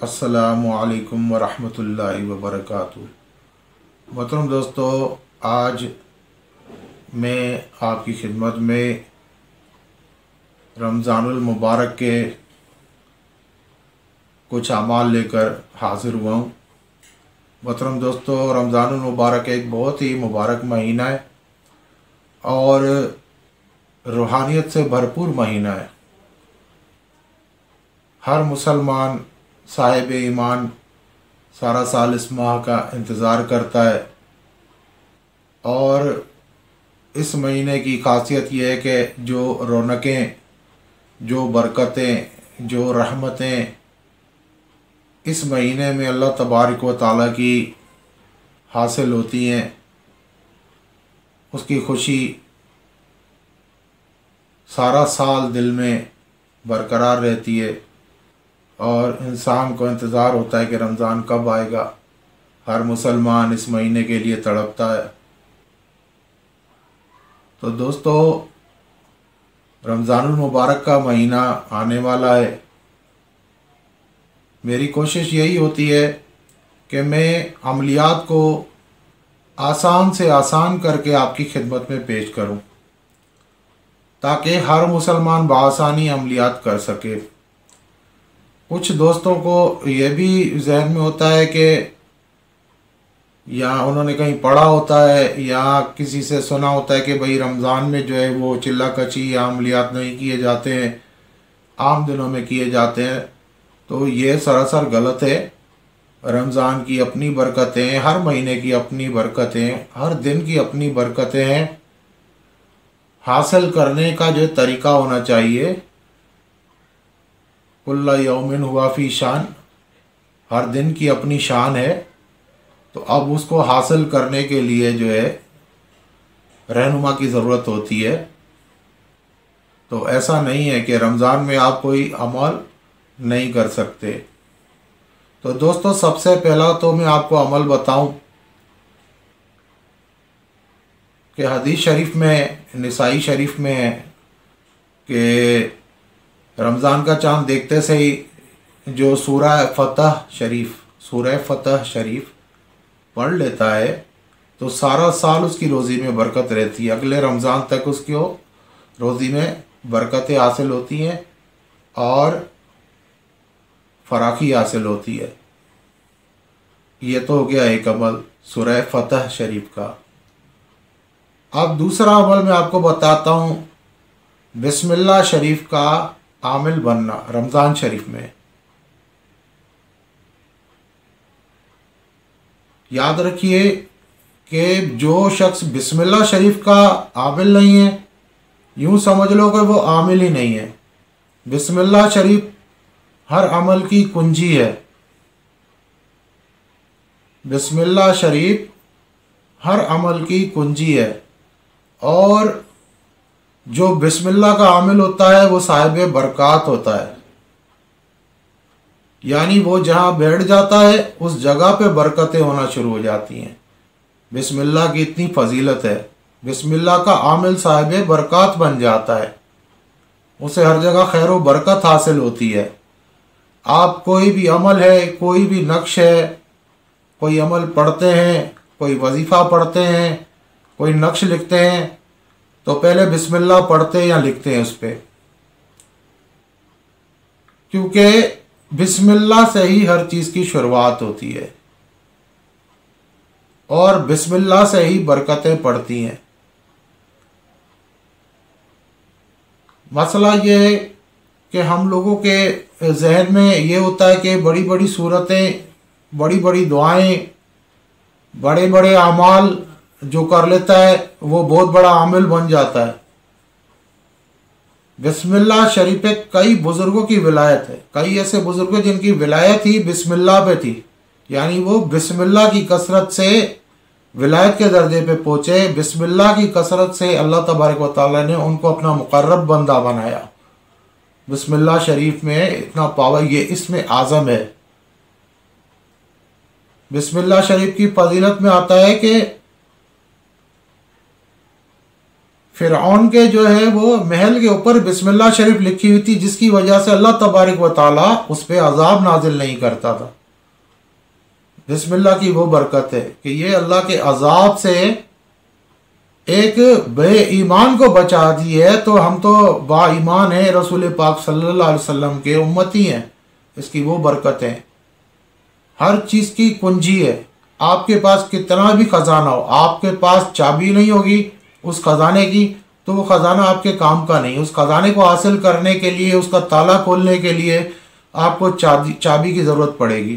अस्सलामुअलैकुम वरहमतुल्लाहि वबरकातुहू। मोहतरम दोस्तों, आज मैं आपकी खिदमत में रमज़ानुल मुबारक के कुछ अमाल लेकर हाज़िर हुआ हूँ। मोहतरम दोस्तों, रमज़ानुल मुबारक एक बहुत ही मुबारक महीना है और रूहानियत से भरपूर महीना है। हर मुसलमान साहिब ईमान सारा साल इस माह का इंतज़ार करता है और इस महीने की खासियत यह है कि जो रौनकें, जो बरकतें, जो रहमतें इस महीने में अल्लाह तबारक व तआला की हासिल होती हैं, उसकी खुशी सारा साल दिल में बरकरार रहती है और इंसान को इंतज़ार होता है कि रमज़ान कब आएगा। हर मुसलमान इस महीने के लिए तड़पता है। तो दोस्तों, रमज़ानुल मुबारक का महीना आने वाला है। मेरी कोशिश यही होती है कि मैं अमलियात को आसान से आसान करके आपकी खिदमत में पेश करूं, ताकि हर मुसलमान बआसानी अमलियात कर सके। कुछ दोस्तों को यह भी जहन में होता है कि या उन्होंने कहीं पढ़ा होता है या किसी से सुना होता है कि भाई रमज़ान में जो है वो चिल्ला कची या अमलियात नहीं किए जाते हैं, आम दिनों में किए जाते हैं। तो ये सरासर गलत है। रमज़ान की अपनी बरकतें, हर महीने की अपनी बरकतें, हर दिन की अपनी बरकतें हैं। हासिल करने का जो तरीक़ा होना चाहिए, कुल्ला यौमिन हुआ फ़ी शान, हर दिन की अपनी शान है। तो अब उसको हासिल करने के लिए जो है रहनुमा की ज़रूरत होती है। तो ऐसा नहीं है कि रमज़ान में आप कोई अमल नहीं कर सकते। तो दोस्तों, सबसे पहला तो मैं आपको अमल बताऊं कि हदीस शरीफ में, निसाई शरीफ में है कि रमज़ान का चाँद देखते से ही जो सूरह फतह शरीफ पढ़ लेता है तो सारा साल उसकी रोज़ी में बरकत रहती है। अगले रमज़ान तक उसकी रोज़ी में बरकतें हासिल होती हैं और फराखी हासिल होती है। ये तो हो गया एक अमल सूरह फतह शरीफ का। अब दूसरा अमल मैं आपको बताता हूँ, बिस्मिल्लाह शरीफ का आमिल बनना रमज़ान शरीफ में। याद रखिए कि जो शख्स बिस्मिल्लाह शरीफ का आमिल नहीं है, यूँ समझ लो कि वो आमिल ही नहीं है। बिस्मिल्लाह शरीफ हर अमल की कुंजी है। बिस्मिल्लाह शरीफ हर अमल की कुंजी है और जो बिस्मिल्लाह का आमिल होता है वो साहिब बरक़ात होता है। यानी वो जहाँ बैठ जाता है उस जगह पे बरकतें होना शुरू हो जाती हैं। बिस्मिल्लाह की इतनी फजीलत है। बिस्मिल्लाह का आमिल साहिब बरक़ात बन जाता है, उसे हर जगह खैर व बरकत हासिल होती है। आप कोई भी अमल है, कोई भी नक्श है, कोई अमल पढ़ते हैं, कोई वजीफ़ा पढ़ते हैं, कोई नक्श लिखते हैं, तो पहले बिस्मिल्लाह पढ़ते या लिखते हैं उस पर, क्योंकि बिस्मिल्लाह से ही हर चीज़ की शुरुआत होती है और बिस्मिल्लाह से ही बरकतें पड़ती हैं। मसला ये है कि हम लोगों के जहन में ये होता है कि बड़ी बड़ी सूरतें, बड़ी बड़ी दुआएं, बड़े बड़े अमाल जो कर लेता है वो बहुत बड़ा आमिल बन जाता है। बिस्मिल्लाह शरीफ पे कई बुज़ुर्गों की विलायत है। कई ऐसे बुज़ुर्ग जिनकी विलायत ही बिस्मिल्लाह पे थी, यानी वो बिस्मिल्लाह की कसरत से विलायत के दर्जे पे पहुँचे। बिस्मिल्लाह की कसरत से अल्लाह तबारक व तआला ने उनको अपना मुक़र्रब बंदा बनाया। बिस्मिल्लाह शरीफ में इतना पावर, ये इसमें आज़म है। बिस्मिल्लाह शरीफ की फजीलत में आता है कि फिरौन के जो है वो महल के ऊपर बिस्मिल्लाह शरीफ लिखी हुई थी, जिसकी वजह से अल्लाह तबारक व ताला उस पर अजाब नाजिल नहीं करता था। बिस्मिल्लाह की वो बरकत है कि ये अल्लाह के अजाब से एक बेईमान को बचा दी है। तो हम तो बाईमान है, रसूल पाक सल्लल्लाहु अलैहि वसल्लम के उम्मती हैं। इसकी वो बरकत है, हर चीज़ की कुंजी है। आपके पास कितना भी ख़जाना हो, आपके पास चाबी नहीं होगी उस ख़जाने की, तो वो ख़जाना आपके काम का नहीं। उस ख़जाने को हासिल करने के लिए, उसका ताला खोलने के लिए आपको चाबी की ज़रूरत पड़ेगी।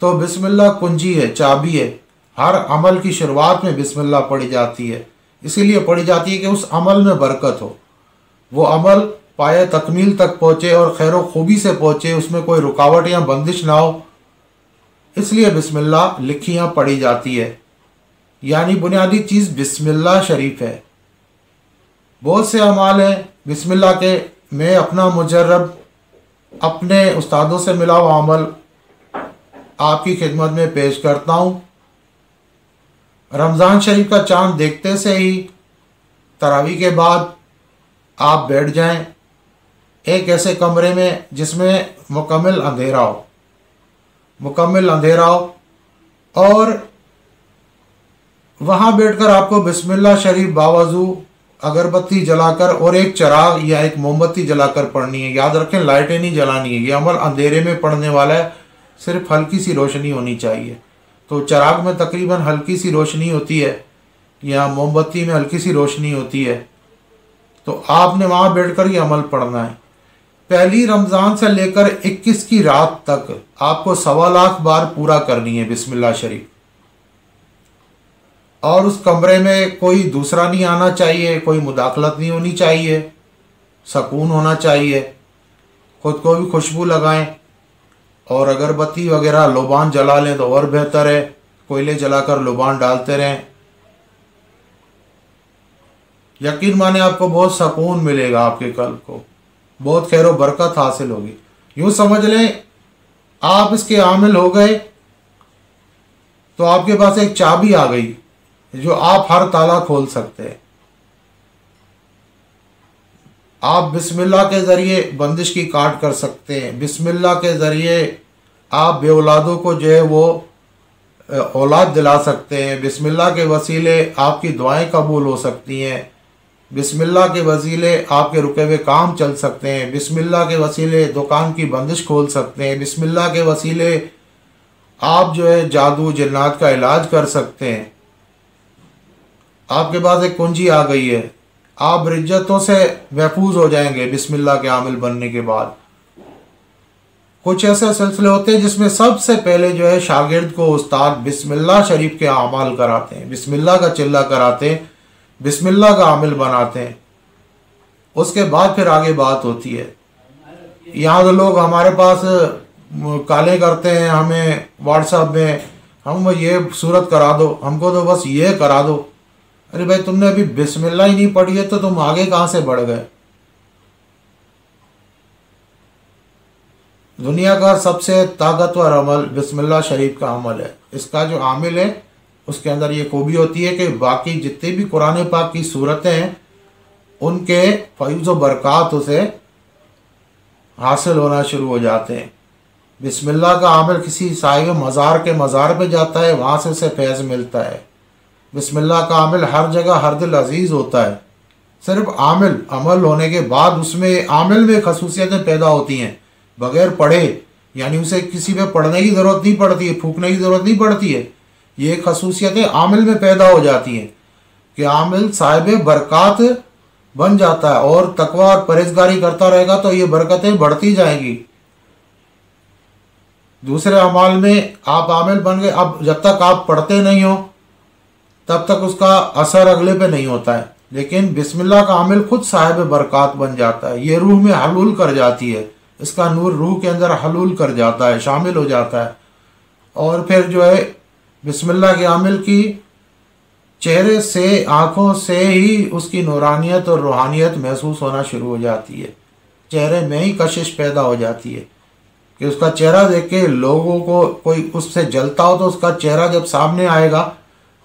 तो बिस्मिल्लाह कुंजी है, चाबी है। हर अमल की शुरुआत में बिस्मिल्लाह पढ़ी जाती है, इसीलिए पढ़ी जाती है कि उस अमल में बरकत हो, वो अमल पाए तकमील तक पहुँचे और खैर खूबी से पहुँचे, उसमें कोई रुकावट या बंदिश ना हो। इसलिए बिस्मिल्लाह लिखी या पढ़ी जाती है। यानी बुनियादी चीज़ बिस्मिल्लाह शरीफ है। बहुत से अमाल हैं बिस्मिल्लाह के। मैं अपना मुजर्रब अपने उस्तादों से मिला हुआ अमल आपकी खिदमत में पेश करता हूँ। रमज़ान शरीफ का चाँद देखते से ही तरावी के बाद आप बैठ जाएं एक ऐसे कमरे में जिसमें मुकम्मल अंधेरा हो, मुकम्मल अंधेरा हो, और वहाँ बैठकर आपको बिस्मिल्लाह शरीफ बावजू अगरबत्ती जलाकर और एक चिराग या एक मोमबत्ती जलाकर पढ़नी है। याद रखें, लाइटें नहीं जलानी है, ये अमल अंधेरे में पढ़ने वाला है, सिर्फ हल्की सी रोशनी होनी चाहिए। तो चिराग में तकरीबन हल्की सी रोशनी होती है या मोमबत्ती में हल्की सी रोशनी होती है, तो आपने वहाँ बैठकर ये अमल पढ़ना है। पहली रमज़ान से लेकर 21 की रात तक आपको 1.25 लाख बार पूरा करनी है बिस्मिल्लाह शरीफ। और उस कमरे में कोई दूसरा नहीं आना चाहिए, कोई मुदाखलत नहीं होनी चाहिए, सुकून होना चाहिए। खुद को भी खुशबू लगाएं और अगरबत्ती वगैरह लोबान जला लें तो और बेहतर है। कोयले जलाकर लोबान डालते रहें। यकीन माने आपको बहुत सुकून मिलेगा, आपके कल्ब को बहुत खैर व बरकत हासिल होगी। यूँ समझ लें आप इसके आमिल हो गए तो आपके पास एक चाबी आ गई जो आप हर ताला खोल सकते हैं। आप बिस्मिल्लाह के ज़रिए बंदिश की काट कर सकते हैं। बिस्मिल्लाह के ज़रिए आप बेऔलादों को जो है वो औलाद दिला सकते हैं। बिस्मिल्लाह के वसीले आपकी दुआएं कबूल हो सकती हैं। बिस्मिल्लाह के वसीले आपके रुके हुए काम चल सकते हैं। बिस्मिल्लाह के वसीले दुकान की बंदिश खोल सकते हैं। बिस्मिल्लाह के वसीले आप जो है जादू जिन्नात का इलाज कर सकते हैं। आपके पास एक कुंजी आ गई है, आप रिज्जतों से महफूज हो जाएंगे बिस्मिल्लाह के आमिल बनने के बाद। कुछ ऐसे सिलसिले होते हैं जिसमें सबसे पहले जो है शागिर्द को उस्ताद बिस्मिल्लाह शरीफ के अमाल कराते हैं, बिस्मिल्लाह का चिल्ला कराते हैं, बिस्मिल्लाह का आमिल बनाते हैं। उसके बाद फिर आगे बात होती है। यहाँ तो लोग हमारे पास काले करते हैं हमें व्हाट्सएप में, हम ये सूरत करा दो, हमको तो बस ये करा दो। अरे भाई, तुमने अभी बिस्मिल्लाह ही नहीं पढ़ी है तो तुम आगे कहाँ से बढ़ गए। दुनिया का सबसे ताकतवर अमल बिस्मिल्लाह शरीफ का अमल है। इसका जो आमिल है उसके अंदर ये खूबी होती है कि बाकी जितने भी कुरान पाक की सूरतें हैं उनके फैज़ व बरक़ात उसे हासिल होना शुरू हो जाते हैं। बिस्मिल्लाह का आमिल किसी साहिब मज़ार के मज़ार पे जाता है, वहाँ से उसे फैज़ मिलता है। बिस्मिल्लाह का आमिल हर जगह हर दिल अजीज़ होता है। सिर्फ आमिल अमल होने के बाद उसमें आमिल में खसूसियतें पैदा होती हैं बग़ैर पढ़े, यानी उसे किसी पे पढ़ने की ज़रूरत नहीं पड़ती है, फूकने की ज़रूरत नहीं पड़ती है। ये खसूसियतें आमिल में पैदा हो जाती हैं कि आमिल साहिब बरक़ात बन जाता है और तकवा और परहेज़गारी करता रहेगा तो ये बरकतें बढ़ती जाएंगी। दूसरे अमाल में आप आमिल बन गए, अब जब तक आप पढ़ते नहीं हो तब तक उसका असर अगले पे नहीं होता है। लेकिन बिस्मिल्लाह का आमिल खुद साहिब बरक़ात बन जाता है, ये रूह में हलूल कर जाती है, इसका नूर रूह के अंदर हलूल कर जाता है, शामिल हो जाता है। और फिर जो है बिस्मिल्लाह के आमिल की चेहरे से, आँखों से ही उसकी नूरानियत और रूहानियत महसूस होना शुरू हो जाती है। चेहरे में ही कशिश पैदा हो जाती है कि उसका चेहरा देख के लोगों को कोई उससे जलता हो तो उसका चेहरा जब सामने आएगा,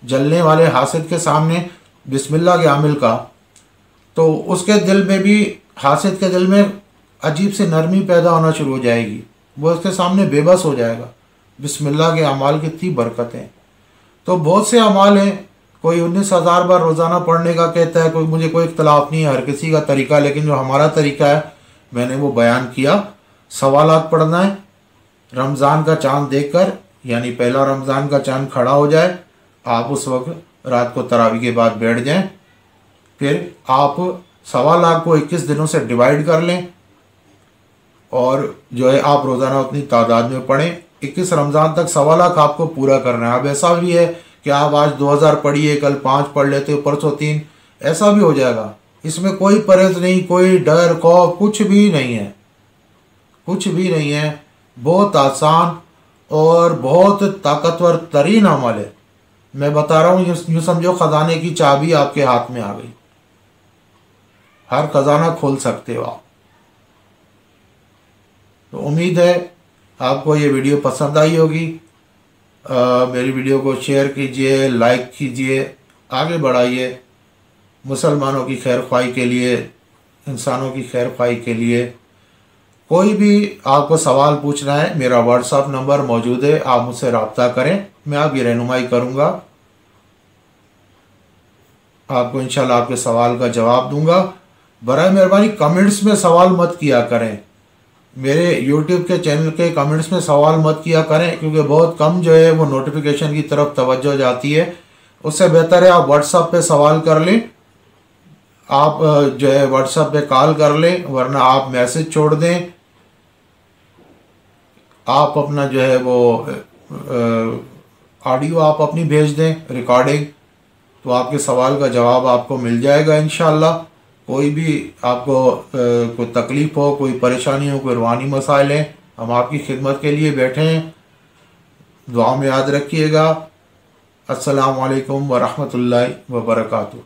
जलने वाले हासिद के सामने बिस्मिल्लाह के आमिल का, तो उसके दिल में भी, हासिद के दिल में अजीब सी नरमी पैदा होना शुरू हो जाएगी, वो उसके सामने बेबस हो जाएगा। बिस्मिल्लाह के अमाल की इतनी बरकतें। तो बहुत से अमाल हैं, कोई 19,000 बार रोज़ाना पढ़ने का कहता है, कोई, मुझे कोई इख्तलाफ नहीं है, हर किसी का तरीका, लेकिन जो हमारा तरीका है मैंने वो बयान किया। 1.25 लाख पढ़ना है, रमज़ान का चांद देखकर, यानी पहला रमज़ान का चांद खड़ा हो जाए, आप उस वक्त रात को तरावी के बाद बैठ जाएं, फिर आप 1.25 लाख को 21 दिनों से डिवाइड कर लें और जो है आप रोज़ाना उतनी तादाद में पढ़ें। 21 रमज़ान तक 1.25 लाख आपको पूरा करना है। अब ऐसा भी है कि आप आज 2000 पढ़िए, कल 5 पढ़ लेते हो, परसों 3, ऐसा भी हो जाएगा। इसमें कोई परहेज नहीं, कोई डर खौफ कुछ भी नहीं है, कुछ भी नहीं है। बहुत आसान और बहुत ताकतवर तरीन अमल है। मैं बता रहा हूँ, यूँ समझो ख़जाने की चाबी आपके हाथ में आ गई, हर खजाना खोल सकते हो आप। तो उम्मीद है आपको ये वीडियो पसंद आई होगी। मेरी वीडियो को शेयर कीजिए, लाइक कीजिए, आगे बढ़ाइए मुसलमानों की खैर ख्वाही के लिए, इंसानों की खैर ख्वाही के लिए। कोई भी आपको सवाल पूछना है, मेरा व्हाट्सएप नंबर मौजूद है, आप मुझसे रब्ता करें, मैं आपकी रहनुमाई करूँगा, आपको इंशाल्लाह आपके सवाल का जवाब दूंगा। बराए मेहरबानी कमेंट्स में सवाल मत किया करें, मेरे यूट्यूब के चैनल के कमेंट्स में सवाल मत किया करें, क्योंकि बहुत कम जो है वो नोटिफिकेशन की तरफ तवज्जो जाती है। उससे बेहतर है आप व्हाट्सएप पे सवाल कर लें, आप जो है व्हाट्सएप पे कॉल कर लें, वरना आप मैसेज छोड़ दें, आप अपना जो है वो ऑडियो आप अपनी भेज दें, रिकॉर्डिंग, तो आपके सवाल का जवाब आपको मिल जाएगा इंशाल्लाह। कोई भी आपको कोई तकलीफ़ हो, कोई परेशानी हो, कोई रूहानी मसाइल हैं, हम आपकी खिदमत के लिए बैठे हैं। दुआ में याद रखिएगा। अस्सलामु अलैकुम व रहमतुल्लाहि व बरकातुहू।